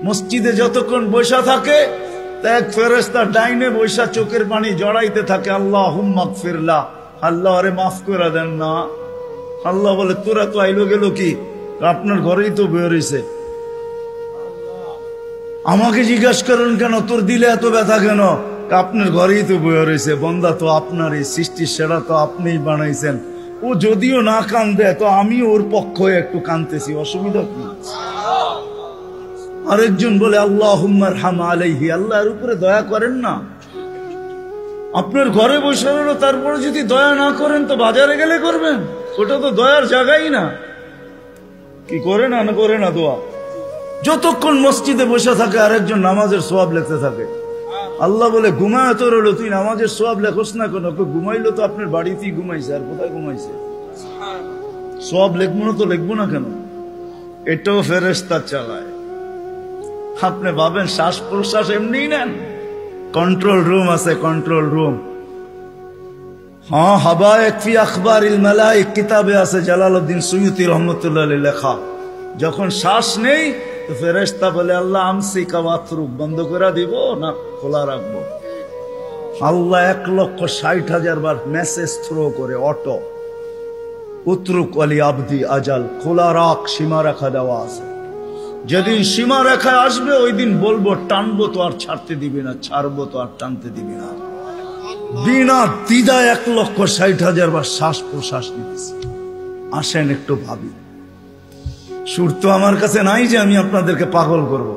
মসজিদে যতক্ষণ বসা থাকে এক ফেরেশতা ডাইনে বসা চোখের পানি জড়াইতে থাকে, আল্লাহুম্মা গফিরলা, আল্লাহ আরে মাফ করে দেন না। আল্লাহ বলে তোরা তো আইলো গেল কি, আপনার ঘরেই তো বের হইছে, আমাকে জিজ্ঞাসা করেন কেন তোর দিলে এত ব্যথা কেন? আপনার ঘরেই তো বের হইছে, বন্দা তো আপনারই সৃষ্টি, সেরা তো আপনিই বানাইছেন। ও যদিও না কান্দে তো আমি ওর পক্ষ হয়ে একটু কান্দতেছি, অসুবিধা কি? আরেকজন বলে আল্লাহুম্মা আরহাম আলাইহি, আল্লাহর উপরে দয়া করেন না। আপনার ঘরে বসে রইল, তারপরে যদি দয়া না করেন তো বাজারে গেলে করবেন, ওটা তো দয়ার জায়গাই না। কি করে না না করে না দোয়া? যতক্ষণ মসজিদে বসে থাকে আরেকজন নামাজের সওয়াব লিখতে থাকে। আল্লাহ বলে ঘুমায় তো রইল, তুই নামাজের সওয়াব লেখোস না কেন? ঘুমাইলো তো আপনার বাড়িতেই ঘুমাইছে, আর কোথায় ঘুমাইছে? সওয়াব লিখবো না তো লিখবো না কেন? এটাও ফেরেশতা চালায়। আপনি ভাবেন শ্বাস প্রশ্বাস এমনি নেন? কন্ট্রোল রুম আছে, কন্ট্রোল রুম। হ্যাঁ, হাবায়েক ফি আখবারিল মালায়েক কিতাবে আছে, জালালউদ্দিন সুয়ুতি রহমাতুল্লাহ আলাইহি লেখা। যখন শ্বাস নেই তো ফেরেশতা বলে আল্লাহ আমসিকা ওয়াতরুক, বন্ধ করে দিব না খোলা রাখবো? আল্লাহ 1,60,000 বার মেসেজ থ্রো করে, অটো উতরুক আলী আবদি আজাল, খোলা রাখ, সীমা রেখা দেওয়া আছে। যেদিন সীমা রেখায় আসবে ওই দিন বলবো টানবো তো আর ছাড়তে দিবি না, ছাড়বো তো আর টানতে দিবি না। বিনা দ্বিধায় 1,60,000 বার শ্বাস প্রশ্বাস নিতেছি। আসেন একটু ভাবি। সুর তো আমার কাছে নাই যে আমি আপনাদেরকে পাগল করব।